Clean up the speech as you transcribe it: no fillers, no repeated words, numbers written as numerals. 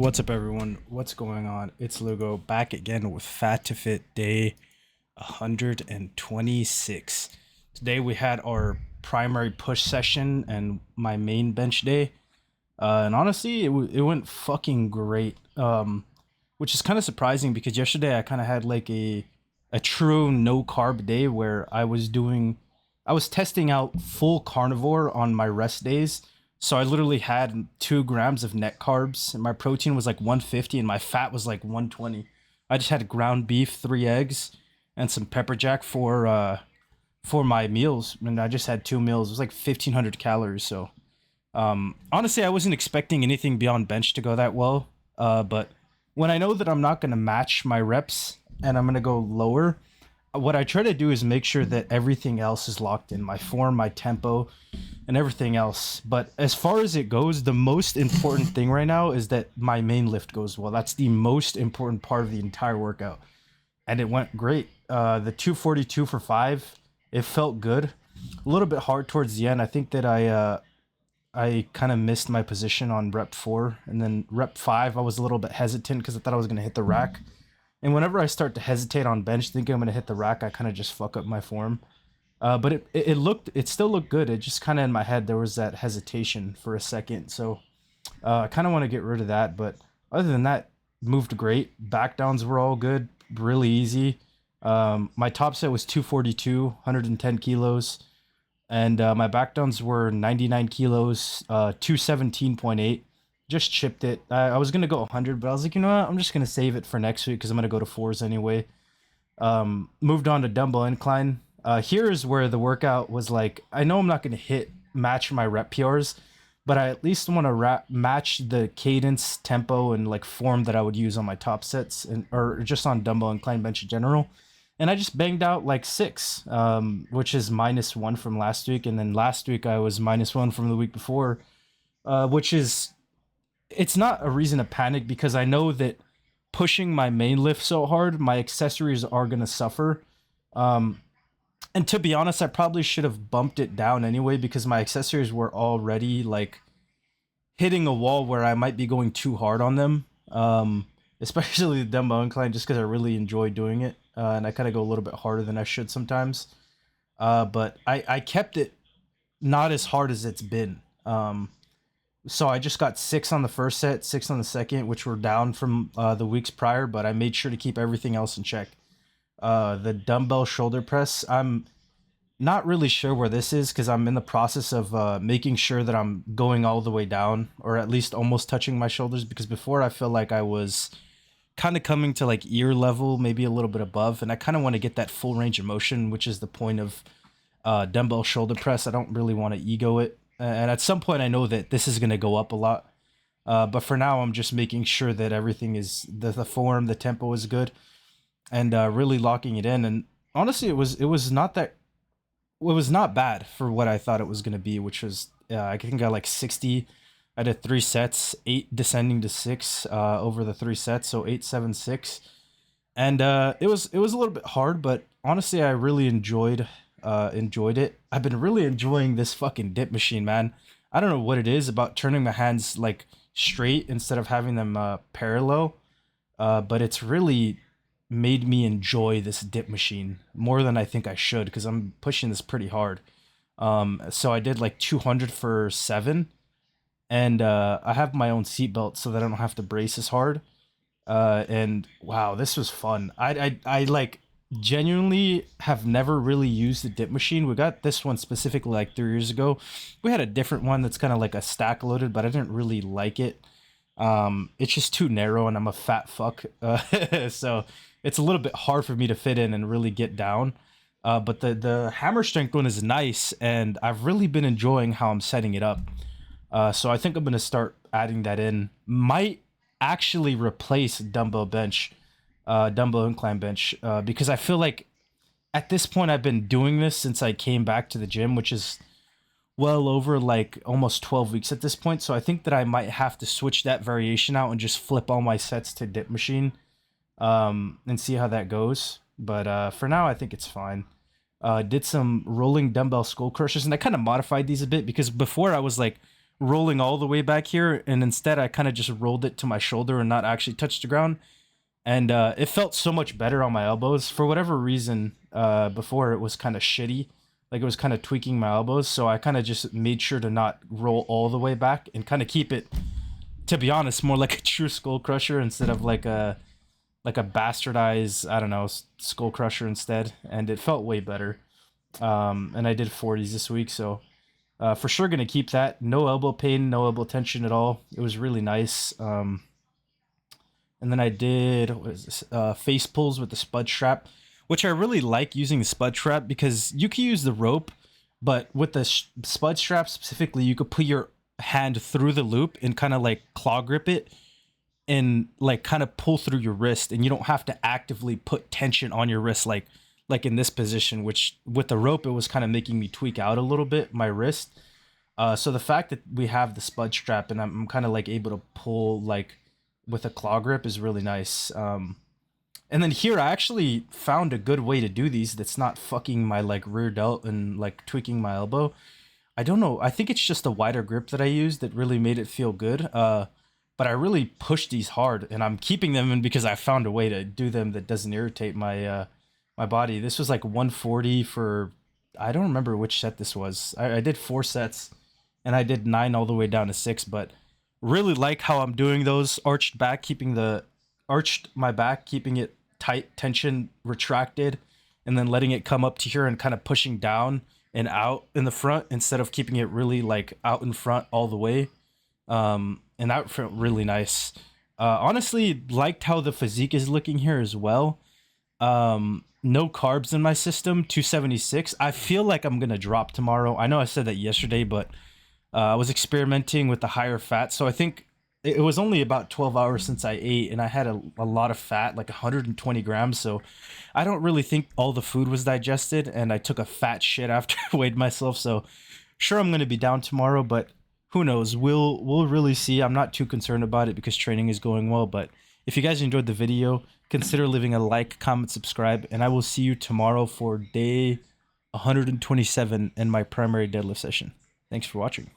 What's up, everyone? What's going on? It's Lugo back again with Fat to Fit day 126. Today we had our primary push session and my main bench day. And honestly, it went fucking great. Which is kind of surprising because yesterday I kind of had like a true no carb day where I was testing out full carnivore on my rest days. So I literally had 2 grams of net carbs, and my protein was like 150, and my fat was like 120. I just had ground beef, 3 eggs, and some pepper jack for my meals, and I just had 2 meals. It was like 1,500 calories. So honestly, I wasn't expecting anything beyond bench to go that well. But when I know that I'm not gonna match my reps and I'm gonna go lower, what I try to do is make sure that everything else is locked in, my form, my tempo, and everything else. But as far as it goes, the most important thing right now is that my main lift goes well. That's the most important part of the entire workout. And it went great. The 242 for 5, it felt good. A little bit hard towards the end. I think that I kind of missed my position on rep 4, and then rep 5 I was a little bit hesitant because I thought I was going to hit the rack. And whenever I start to hesitate on bench thinking I'm going to hit the rack, I kind of just fuck up my form. But it still looked good. It just kind of in my head there was that hesitation for a second. So I kind of want to get rid of that. But other than that, moved great. Back downs were all good, really easy. My top set was 242, 110 kilos, and my back downs were 99 kilos, 217.8. Just chipped it. I was gonna go 100, but I was like, you know what? I'm just gonna save it for next week because I'm gonna go to fours anyway. Moved on to dumbbell incline. Here is where the workout was like, I know I'm not going to match my rep PRs, but I at least want to match the cadence, tempo, and like form that I would use on my top sets or just on dumbbell incline bench in general. And I just banged out like 6, which is -1 from last week. And then last week I was -1 from the week before, which is, it's not a reason to panic because I know that pushing my main lift so hard, my accessories are going to suffer. And to be honest, I probably should have bumped it down anyway because my accessories were already like hitting a wall where I might be going too hard on them. Especially the dumbbell incline, just because I really enjoy doing it. And I kind of go a little bit harder than I should sometimes. But I kept it not as hard as it's been. So I just got 6 on the first set, 6 on the second, which were down from the weeks prior, but I made sure to keep everything else in check. The dumbbell shoulder press, I'm not really sure where this is because I'm in the process of making sure that I'm going all the way down or at least almost touching my shoulders, because before I feel like I was kind of coming to like ear level, maybe a little bit above, and I kind of want to get that full range of motion, which is the point of dumbbell shoulder press. I don't really want to ego it, and at some point I know that this is going to go up a lot, but for now I'm just making sure that everything is the form, the tempo is good, and really locking it in. And honestly, it was not bad for what I thought it was going to be, which was I think I like 60. I did 3 sets, 8 descending to 6 over the 3 sets, so 8, 7, 6. And it was a little bit hard, but honestly I really enjoyed it. I've been really enjoying this fucking dip machine, man. I don't know what it is about turning my hands like straight instead of having them parallel, but it's really made me enjoy this dip machine more than I think I should because I'm pushing this pretty hard. So I did like 200 for 7, and I have my own seatbelt so that I don't have to brace as hard. And wow, this was fun. I like genuinely have never really used the dip machine. We got this one specifically like 3 years ago. We had a different one that's kind of like a stack loaded, but I didn't really like it. It's just too narrow and I'm a fat fuck. So it's a little bit hard for me to fit in and really get down. But the hammer strength one is nice, and I've really been enjoying how I'm setting it up. So I think I'm going to start adding that in. Might actually replace dumbbell incline bench, because I feel like at this point I've been doing this since I came back to the gym, which is well over like almost 12 weeks at this point. So I think that I might have to switch that variation out and just flip all my sets to dip machine, and see how that goes. But for now, I think it's fine. Did some rolling dumbbell skull crushers, and I kind of modified these a bit because before I was like rolling all the way back here, and instead I kind of just rolled it to my shoulder and not actually touch the ground. And it felt so much better on my elbows. For whatever reason, before it was kind of shitty. Like it was kind of tweaking my elbows. So I kind of just made sure to not roll all the way back and kind of keep it, to be honest, more like a true skull crusher instead of like a bastardized, I don't know, skull crusher instead. And it felt way better. And I did 40s this week, so for sure gonna keep that. No elbow pain, no elbow tension at all. It was really nice. And then I did, what is this, face pulls with the spud strap, which I really like using the spud strap because you can use the rope, but with the spud strap specifically, you could put your hand through the loop and kind of like claw grip it and like kind of pull through your wrist, and you don't have to actively put tension on your wrist like in this position, which with the rope, it was kind of making me tweak out a little bit my wrist. So the fact that we have the spud strap and I'm kind of like able to pull like with a claw grip is really nice. And then here I actually found a good way to do these that's not fucking my like rear delt and like tweaking my elbow. I don't know. I think it's just a wider grip that I used that really made it feel good. But I really pushed these hard, and I'm keeping them in because I found a way to do them that doesn't irritate my my body. This was like 140 for, I don't remember which set this was. I did 4 sets, and I did 9 all the way down to 6. But really like how I'm doing those arched back, arched my back, keeping it tight, tension retracted, and then letting it come up to here and kind of pushing down and out in the front instead of keeping it really like out in front all the way. And that felt really nice. Honestly, liked how the physique is looking here as well. No carbs in my system, 276. I feel like I'm gonna drop tomorrow. I know I said that yesterday, but I was experimenting with the higher fat. So I think it was only about 12 hours since I ate, and I had a lot of fat, like 120 grams. So I don't really think all the food was digested, and I took a fat shit after I weighed myself. So sure, I'm gonna be down tomorrow, but who knows? We'll really see. I'm not too concerned about it because training is going well. But if you guys enjoyed the video, consider leaving a like, comment, subscribe, and I will see you tomorrow for day 127 in my primary deadlift session. Thanks for watching.